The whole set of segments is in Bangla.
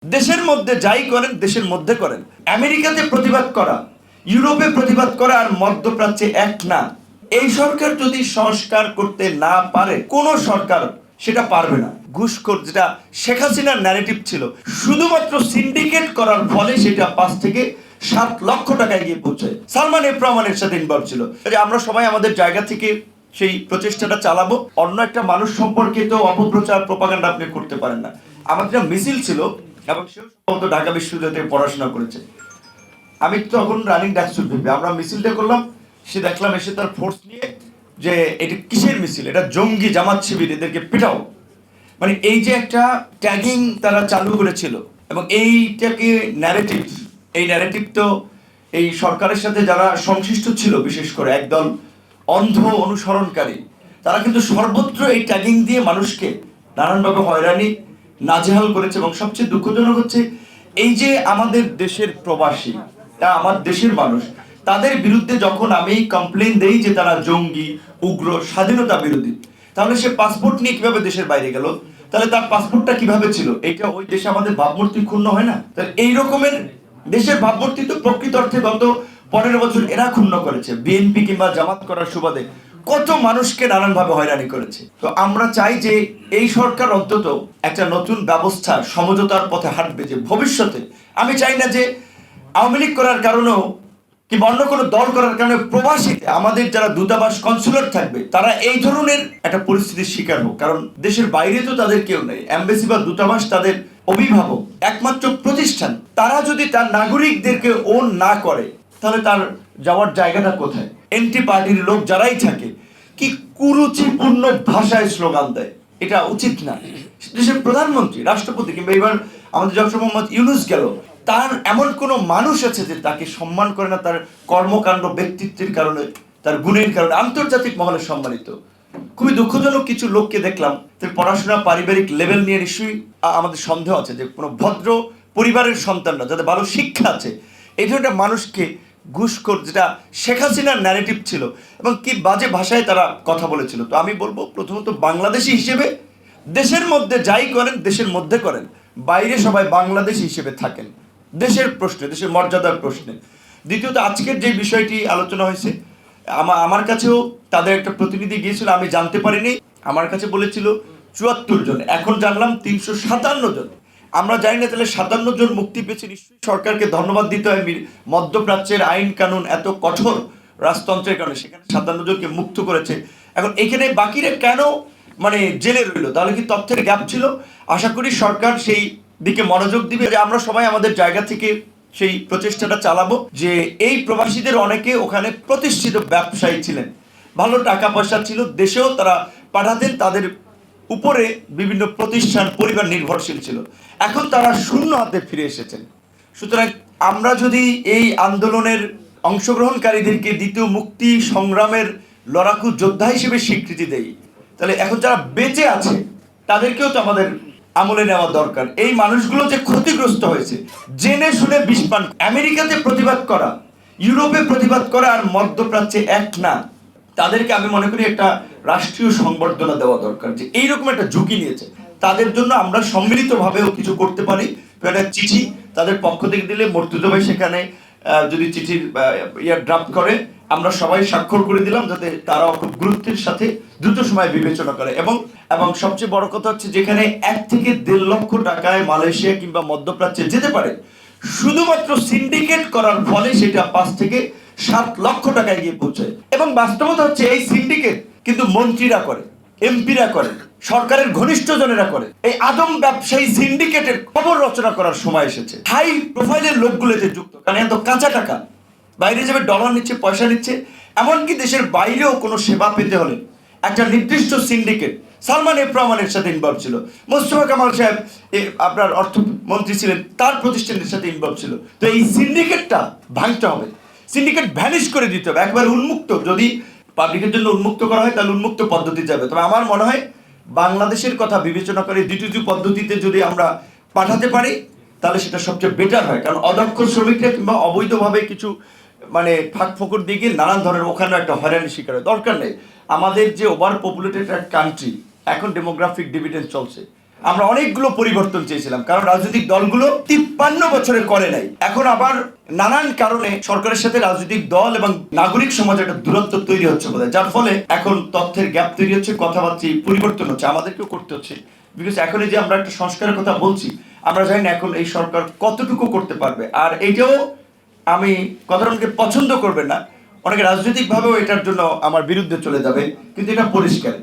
দেশের মধ্যে যাই করেন দেশের মধ্যে করেন। আমেরিকাতে প্রতিবাদ করা, ইউরোপে প্রতিবাদ করা আর মধ্যপ্রাচ্যে এক না। এই সরকার যদি সংস্কার করতে না পারে, কোন সরকার সেটা পারবে না। ঘুষখোর যেটা শেখ হাসিনার ন্যারেটিভ ছিল, শুধুমাত্র সিন্ডিকেট করার ফলে সেটা 5 থেকে 7 লক্ষ টাকায় গিয়ে পৌঁছায়। সালমান এফ রহমানের সাথে ইনভলভ ছিল। আমরা সবাই আমাদের জায়গা থেকে সেই প্রচেষ্টাটা চালাবো। অন্য একটা মানুষ সম্পর্কে তো অপপ্রচার প্রপাগান্ডা আপনি করতে পারেন না। আমাদের একটা মিছিল ছিল এবং সেও সম্ভবত ঢাকা বিশ্ববিদ্যালয় থেকে পড়াশোনা করেছে। আমি তখন রানিং ডাকসুট ভেবে আমরা মিছিলটা করলাম, সে দেখলাম এসে তার ফোর্স নিয়ে যে এটা কিসের মিছিল, এটা জঙ্গি জামাত শিবির, এদেরকে পেটাও। মানে এই যে একটা ট্যাগিং তারা চালু করেছিল এবং এইটাকে ন্যারেটিভ, এই ন্যারেটিভ তো এই সরকারের সাথে যারা সংশ্লিষ্ট ছিল, বিশেষ করে একদল অন্ধ অনুসরণকারী, তারা কিন্তু সর্বত্র এই ট্যাগিং দিয়ে মানুষকে নানানভাবে হয়রানি নাজেহাল করেছে। এবং সবচেয়ে দুঃখজনক হচ্ছে এই যে আমাদের দেশের প্রবাসী, আমার দেশের মানুষ, তাদের বিরুদ্ধে যখন আমি কমপ্লেন দেই যে তারা জঙ্গি, উগ্র, স্বাধীনতা বিরোধী, তাহলে সে পাসপোর্ট নিয়ে কিভাবে দেশের বাইরে গেল, তাহলে তার পাসপোর্টটা কিভাবে ছিল, এটা ওই দেশে আমাদের ভাবমূর্তি ক্ষুণ্ণ হয় না? তাহলে এই রকমের দেশের ভাবমূর্তি তো প্রকৃত অর্থে গত 15 বছর এরা ক্ষুণ্ণ করেছে। বিএনপি কিংবা জামাত করার সুবাদে কত মানুষকে নানানভাবে হয়রানি করেছে। তো আমরা চাই যে এই সরকার অন্তত একটা নতুন ব্যবস্থা, সমঝোতার পথে হাঁটবে, যে ভবিষ্যতে আমি চাই না যে আওয়ামী লীগ করার কারণেও কিংবা অন্য কোনো দল করার কারণে প্রবাসীতে আমাদের যারা দূতাবাস কনসুলেট থাকবে তারা এই ধরনের একটা পরিস্থিতির শিকার হোক। কারণ দেশের বাইরে তো তাদের কেউ নেই, এমবাসি বা দূতাবাস তাদের অভিভাবক, একমাত্র প্রতিষ্ঠান। তারা যদি তার নাগরিকদেরকে ওন না করে তাহলে তার যাওয়ার জায়গাটা কোথায়? এন্টি পার্টির লোক যারাই থাকে কি কুরুচিপূর্ণ ভাষায় স্লোগান দেয়, এটা উচিত না। দেশের প্রধানমন্ত্রী, রাষ্ট্রপতি কিংবা এবার আমাদের ডক্টর মোহাম্মদ ইউনূস গেল, তার এমন কোনো মানুষ আছে যে তাকে সম্মান করে না তার কর্মকাণ্ড, ব্যক্তিত্বের কারণে, তার গুণের কারণে আন্তর্জাতিক মহলে সম্মানিত? খুবই দুঃখজনক কিছু লোককে দেখলাম, পড়াশোনা, পারিবারিক লেভেল নিয়ে নিশ্চয়ই আমাদের সন্দেহ আছে যে কোনো ভদ্র পরিবারের সন্তানরা, যাদের ভালো শিক্ষা আছে, এই ধরনের মানুষকে ঘুষখোর, যেটা শেখ হাসিনার ন্যারেটিভ ছিল, এবং কি বাজে ভাষায় তারা কথা বলেছিল। তো আমি বলবো, প্রথমত বাংলাদেশি হিসেবে দেশের মধ্যে যাই করেন দেশের মধ্যে করেন, বাইরে সবাই বাংলাদেশি হিসেবে থাকেন দেশের প্রশ্নে, দেশের মর্যাদার প্রশ্নে। দ্বিতীয়ত, আজকের যে বিষয়টি আলোচনা হয়েছে, আমার কাছেও তাদের একটা প্রতিনিধি গিয়েছিল, আমি জানতে পারিনি। আমার কাছে বলেছিল 74 জন, এখন জানলাম 357 জন। আমরা জানি না তাহলে 57 জন মুক্তি পেয়েছে, নিশ্চয়ই সরকারকে ধন্যবাদ দিতে হয়। মধ্যপ্রাচ্যের আইন কানুন এত কঠোর রাজতন্ত্রের কারণে সেখানে 57 জনকে মুক্ত করেছে। এখন এখানে বাকিরা কেন জেলে রইল? তাহলে কি তথ্যের গ্যাপ ছিল? আশা করি সরকার সেই দিকে মনোযোগ দিবে। যে আমরা সবাই আমাদের জায়গা থেকে সেই প্রচেষ্টাটা চালাবো, যে এই প্রবাসীদের অনেকে ওখানে প্রতিষ্ঠিত ব্যবসায়ী ছিলেন, ভালো টাকা পয়সা ছিল, দেশেও তারা পাঠাতেন, তাদের উপরে বিভিন্ন প্রতিষ্ঠান, পরিবার নির্ভরশীল ছিল। এখন তারা শূন্য হাতে ফিরে এসেছেন। সুতরাং আমরা যদি এই আন্দোলনের অংশগ্রহণকারীদেরকে দ্বিতীয় মুক্তি সংগ্রামের লড়াকু যোদ্ধা হিসেবে স্বীকৃতি দেই, তাহলে এখন যারা বেঁচে আছে তাদেরকেও তো আমাদের আমলে নেওয়া দরকার। এই মানুষগুলো যে ক্ষতিগ্রস্ত হয়েছে, জেনে শুনে বিষ পান। আমেরিকাতে প্রতিবাদ করা, ইউরোপে প্রতিবাদ করা আর মধ্যপ্রাচ্যে এক না। তাদেরকে আমি মনে করি একটা রাষ্ট্রীয় সংবর্ধনা দেওয়া দরকার, যে এইরকম একটা ঝুঁকি নিয়েছে। তাদের জন্য আমরা সম্মিলিতভাবেও কিছু করতে পারি। একটা চিঠি তাদের পক্ষ থেকে দিলে, মর্তুজা ভাই সেখানে যদি চিঠির ড্রাফট করে, আমরা সবাই স্বাক্ষর করে দিলাম, যাতে তারাও খুব গুরুত্বের সাথে দ্রুত সময় বিবেচনা করে। এবং সবচেয়ে বড় কথা হচ্ছে, যেখানে 1 থেকে 1.5 লক্ষ টাকায় মালয়েশিয়া কিংবা মধ্যপ্রাচ্যে যেতে পারে, শুধুমাত্র সিন্ডিকেট করার ফলে সেটা 5 থেকে 7 লক্ষ টাকায় গিয়ে পৌঁছায়। এবং বাস্তবতা হচ্ছে এই সিন্ডিকেট কিন্তু মন্ত্রীরা করে, এমপিরা করে, সরকারের ঘনিষ্ঠ জনেরা করে। এই আদম ব্যবসায়ী সিন্ডিকেটের খবর রচনা করার সময় এসেছে। হাই প্রোফাইলের লোকগুলো যে যুক্ত, কারণ এত কাঁচা টাকা বাইরে যাবে, ডলার নিচ্ছে, পয়সা নিচ্ছে। এমনকি দেশের বাইরেও কোনো সেবা পেতে হলে একটা নির্দিষ্ট সিন্ডিকেট, সালমান এফ রহমানের সাথে ইনভলভ ছিল, মোস্তফা কামাল সাহেব আপনার অর্থমন্ত্রী ছিলেন, তার প্রতিষ্ঠানের সাথে ইনভলভ ছিল। তো এই সিন্ডিকেটটা ভাঙতে হবে, সিন্ডিকেট ভ্যানিশ করে দিতে হবে, একবার উন্মুক্ত। যদি পাবলিকের জন্য উন্মুক্ত করা হয় তাহলে উন্মুক্ত পদ্ধতি যাবে। তবে আমার মনে হয় বাংলাদেশের কথা বিবেচনা করে দ্বিতীয় পদ্ধতিতে যদি আমরা পাঠাতে পারি তাহলে সেটা সবচেয়ে বেটার হয়। কারণ অদক্ষ শ্রমিকরা কিংবা অবৈধভাবে কিছু ফাঁক ফোকর দিয়ে গিয়ে নানান ধরনের ওখানে একটা হয়রানির শিকার হয়। দরকার নেই। আমাদের যে ওভার পপুলেটেড কান্ট্রি, এখন ডেমোগ্রাফিক ডিভিডেন্ড চলছে, আমরা অনেকগুলো পরিবর্তন চেয়েছিলাম, কারণ রাজনৈতিক দলগুলো 53 বছরে করে নাই। এখন আবার নানান কারণে সরকারের সাথে রাজনৈতিক দল এবং নাগরিক সমাজে একটা দূরত্ব তৈরি হচ্ছে বোধহয়, যার ফলে এখন তথ্যের গ্যাপ তৈরি হচ্ছে, কথাবার্তা পরিবর্তন হচ্ছে, আমাদেরকেও করতে হচ্ছে। বিকজ এখন এই যে আমরা একটা সংস্কারের কথা বলছি, আমরা জানি না এখন এই সরকার কতটুকু করতে পারবে। আর এইটাও আমি কথাটা অনেকে পছন্দ করবে না, অনেকে রাজনৈতিকভাবেও এটার জন্য আমার বিরুদ্ধে চলে যাবে, কিন্তু এটা পরিষ্কার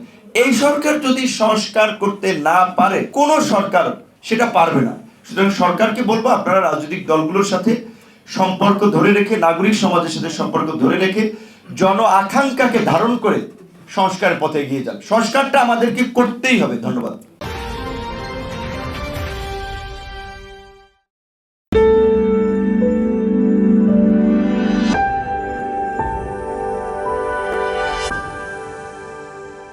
এই সরকার যদি সংস্কার করতে না পারে, কোন সরকার সেটা পারবে না। সুতরাং সরকারকে বলবো, আপনারা রাজনৈতিক দলগুলোর সাথে সম্পর্ক ধরে রেখে, নাগরিক সমাজের সাথে সম্পর্ক ধরে রেখে জন আকাঙ্ক্ষাকে ধারণ করে সংস্কারের পথে এগিয়ে যান। সংস্কারটা আমাদেরকে করতেই হবে। ধন্যবাদ।